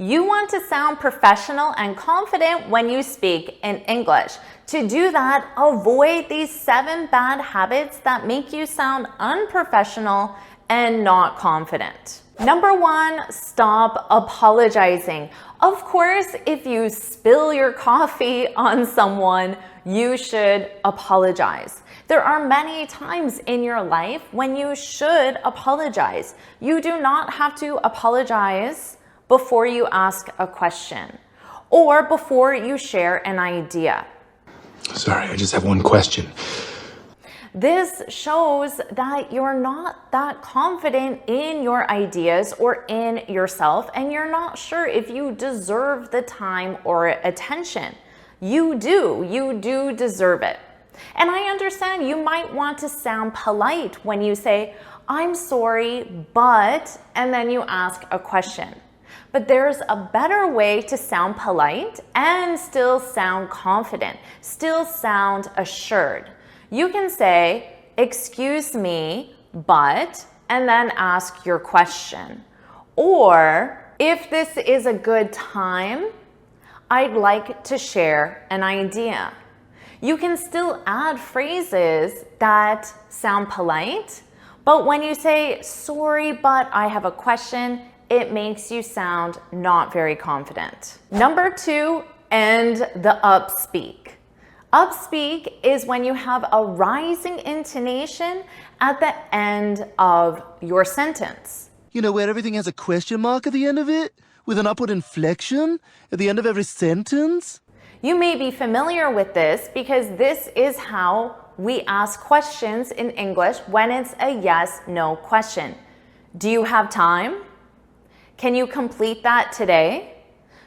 You want to sound professional and confident when you speak in English. To do that, avoid these 7 bad habits that make you sound unprofessional and not confident. Number 1, stop apologizing. Of course, if you spill your coffee on someone, you should apologize. There are many times in your life when you should apologize. You do not have to apologize before you ask a question or before you share an idea. Sorry, I just have one question. This shows that you're not that confident in your ideas or in yourself, and you're not sure if you deserve the time or attention. You do deserve it. And I understand you might want to sound polite when you say, "I'm sorry, but," and then you ask a question. But there's a better way to sound polite and still sound confident, still sound assured. You can say, "Excuse me, but," and then ask your question. Or, "If this is a good time, I'd like to share an idea." You can still add phrases that sound polite, but when you say, "Sorry, but I have a question," it makes you sound not very confident. Number 2, end the upspeak. Upspeak is when you have a rising intonation at the end of your sentence. You know, where everything has a question mark at the end of it, with an upward inflection at the end of every sentence? You may be familiar with this because this is how we ask questions in English when it's a yes/no question. Do you have time? Can you complete that today?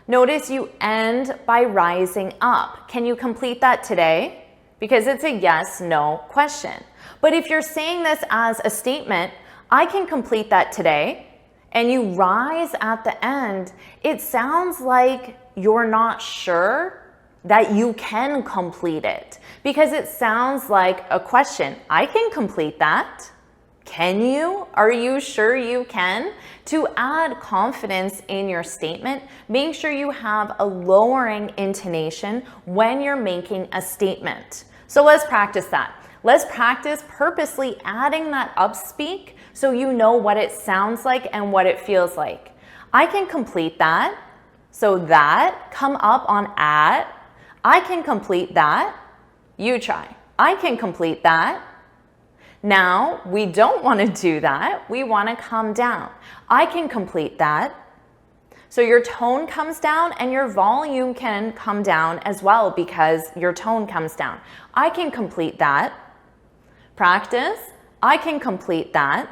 Notice you end by rising up. Can you complete that today? Because it's a yes/no question. But if you're saying this as a statement, "I can complete that today," and you rise at the end, it sounds like you're not sure that you can complete it, because it sounds like a question. "I can complete that." Can you? Are you sure you can? To add confidence in your statement, make sure you have a lowering intonation when you're making a statement. So let's practice that. Let's practice purposely adding that upspeak so you know what it sounds like and what it feels like. "I can complete that." So that, come up on at. "I can complete that." You try. "I can complete that." Now, we don't want to do that. We want to come down. "I can complete that." So your tone comes down and your volume can come down as well because your tone comes down. "I can complete that." Practice. "I can complete that."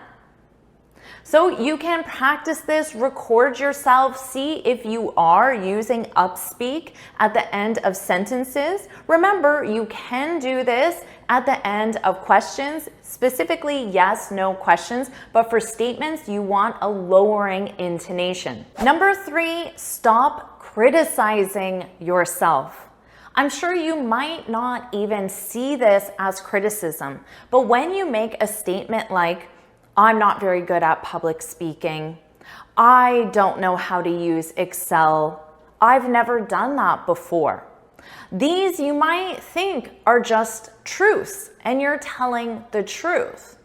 So you can practice this, record yourself, see if you are using upspeak at the end of sentences. Remember, you can do this at the end of questions, specifically yes/no questions, but for statements, you want a lowering intonation. Number 3, stop criticizing yourself. I'm sure you might not even see this as criticism, but when you make a statement like, "I'm not very good at public speaking," "I don't know how to use Excel," "I've never done that before," these you might think are just truths and you're telling the truth.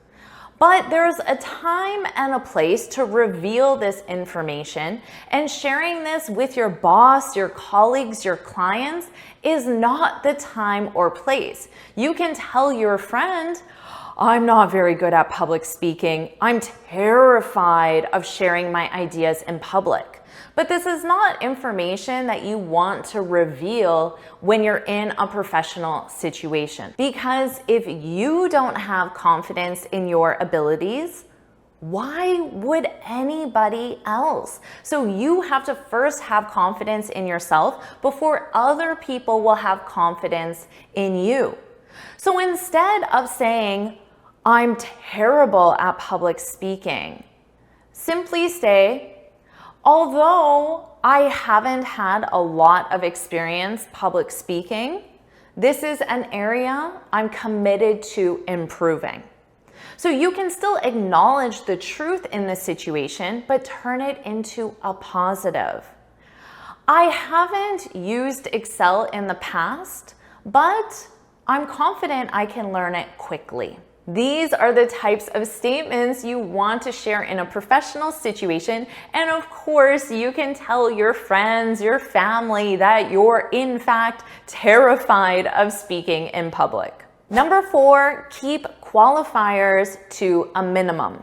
But there's a time and a place to reveal this information, and sharing this with your boss, your colleagues, your clients is not the time or place. You can tell your friend, "I'm not very good at public speaking. I'm terrified of sharing my ideas in public." But this is not information that you want to reveal when you're in a professional situation. Because if you don't have confidence in your abilities, why would anybody else? So you have to first have confidence in yourself before other people will have confidence in you. So instead of saying, "I'm terrible at public speaking," simply say, "Although I haven't had a lot of experience public speaking, this is an area I'm committed to improving." So you can still acknowledge the truth in the situation, but turn it into a positive. I haven't used Excel in the past, but I'm confident I can learn it quickly. These are the types of statements you want to share in a professional situation, and of course, you can tell your friends, your family that you're in fact terrified of speaking in public. Number 4, keep qualifiers to a minimum.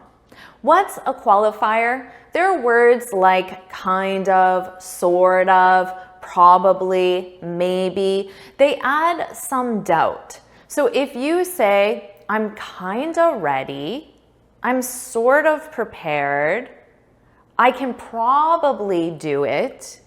What's a qualifier? They're words like kind of, sort of, probably, maybe. They add some doubt. So if you say, I'm kinda ready, I'm sort of prepared, I can probably do it,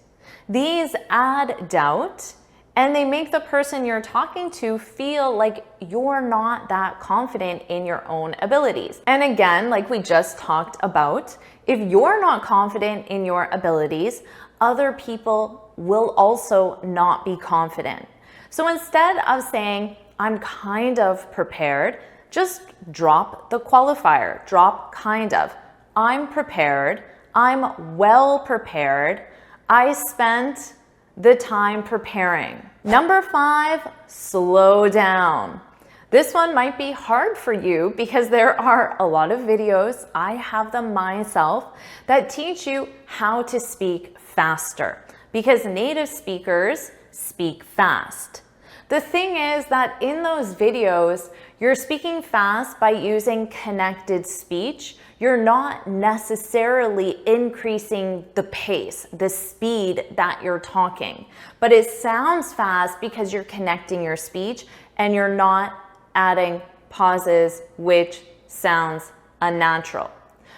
these add doubt and they make the person you're talking to feel like you're not that confident in your own abilities. And again, like we just talked about, if you're not confident in your abilities, other people will also not be confident. So instead of saying, I'm kind of prepared, just drop the qualifier, drop kind of. I'm prepared, I'm well prepared, I spent the time preparing. Number 5, slow down. This one might be hard for you because there are a lot of videos, I have them myself, that teach you how to speak faster because native speakers speak fast. The thing is that in those videos, you're speaking fast by using connected speech. You're not necessarily increasing the pace, the speed that you're talking, but it sounds fast because you're connecting your speech and you're not adding pauses, which sounds unnatural.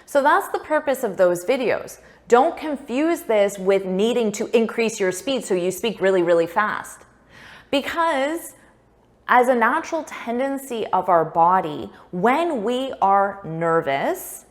So that's the purpose of those videos. Don't confuse this with needing to increase your speed so you speak really, really fast. Because as a natural tendency of our body, when we are nervous,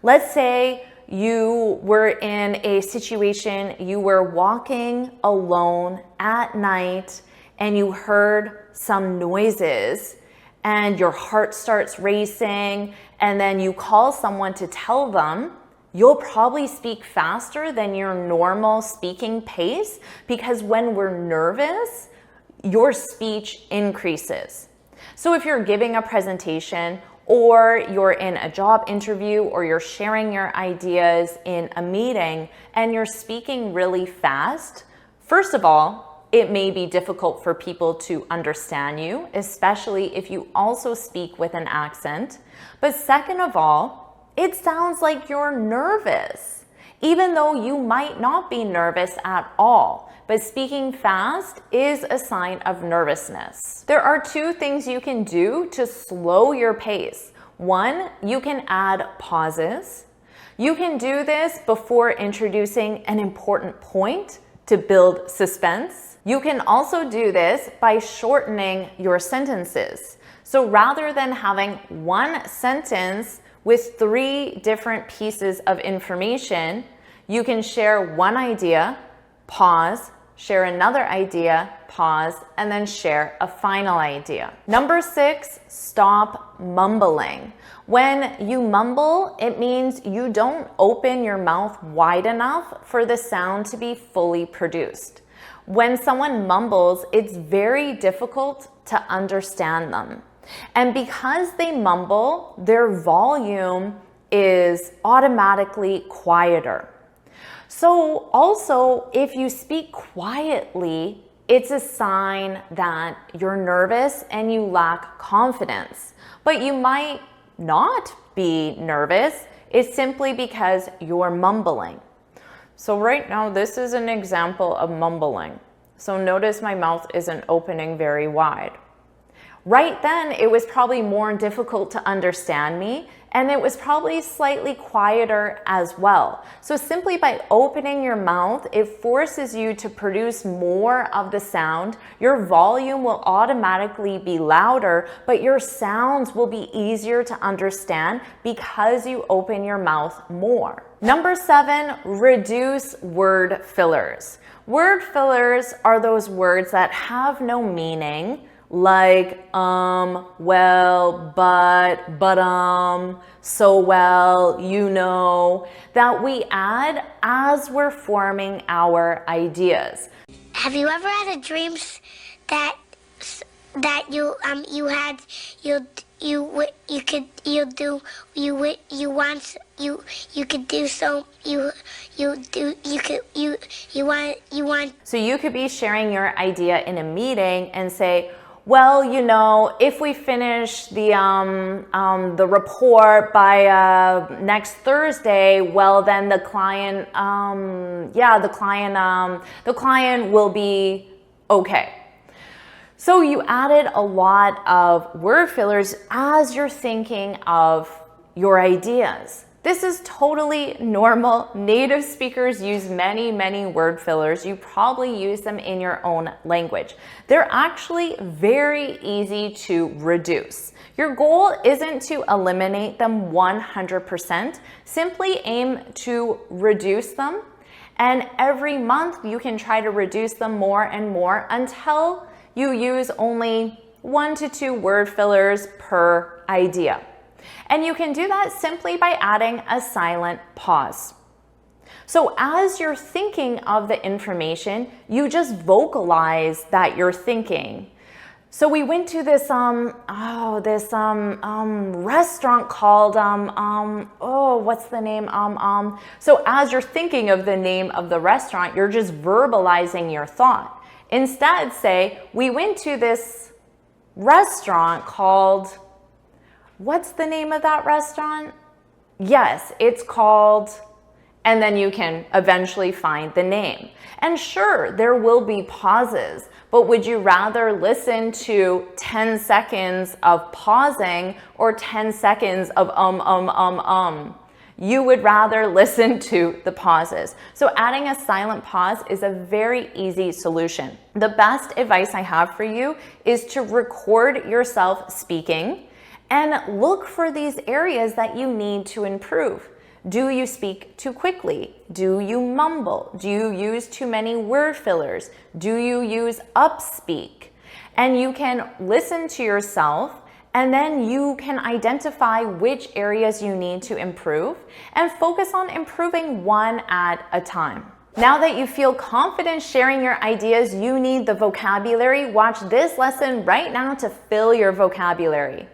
let's say you were in a situation, you were walking alone at night and you heard some noises and your heart starts racing and then you call someone to tell them, you'll probably speak faster than your normal speaking pace because when we're nervous, your speech increases. So if you're giving a presentation or you're in a job interview or you're sharing your ideas in a meeting and you're speaking really fast, first of all, it may be difficult for people to understand you, especially if you also speak with an accent. But second of all, it sounds like you're nervous, even though you might not be nervous at all. But speaking fast is a sign of nervousness. There are 2 things you can do to slow your pace. 1, you can add pauses. You can do this before introducing an important point to build suspense. You can also do this by shortening your sentences. So rather than having one sentence with 3 different pieces of information, you can share one idea, pause, share another idea, pause, and then share a final idea. Number 6, stop mumbling. When you mumble, it means you don't open your mouth wide enough for the sound to be fully produced. When someone mumbles, it's very difficult to understand them. And because they mumble, their volume is automatically quieter. So also, if you speak quietly, it's a sign that you're nervous and you lack confidence. But you might not be nervous. It's simply because you're mumbling. So right now, this is an example of mumbling. So notice my mouth isn't opening very wide. Right then, it was probably more difficult to understand me, and it was probably slightly quieter as well. So simply by opening your mouth, it forces you to produce more of the sound. Your volume will automatically be louder, but your sounds will be easier to understand because you open your mouth more. Number 7, reduce word fillers. Word fillers are those words that have no meaning, like well, but, so well, you know, that we add as we're forming our ideas. Have you ever had a dream that you want. So you could be sharing your idea in a meeting and say, well, you know, if we finish the report by next Thursday, well, then the client, the client will be okay. So you added a lot of word fillers as you're thinking of your ideas. This is totally normal. Native speakers use many, many word fillers. You probably use them in your own language. They're actually very easy to reduce. Your goal isn't to eliminate them 100%. Simply aim to reduce them. And every month you can try to reduce them more and more until you use only 1 to 2 word fillers per idea. And you can do that simply by adding a silent pause. So as you're thinking of the information, you just vocalize that you're thinking. So we went to this restaurant called what's the name? So as you're thinking of the name of the restaurant, you're just verbalizing your thought. Instead, say, we went to this restaurant called, what's the name of that restaurant? Yes, it's called, and then you can eventually find the name. And sure, there will be pauses, but would you rather listen to 10 seconds of pausing or 10 seconds of You would rather listen to the pauses. So adding a silent pause is a very easy solution. The best advice I have for you is to record yourself speaking and look for these areas that you need to improve. Do you speak too quickly? Do you mumble? Do you use too many word fillers? Do you use Upspeak? And you can listen to yourself, and then you can identify which areas you need to improve and focus on improving one at a time. Now that you feel confident sharing your ideas, you need the vocabulary. Watch this lesson right now to fill your vocabulary.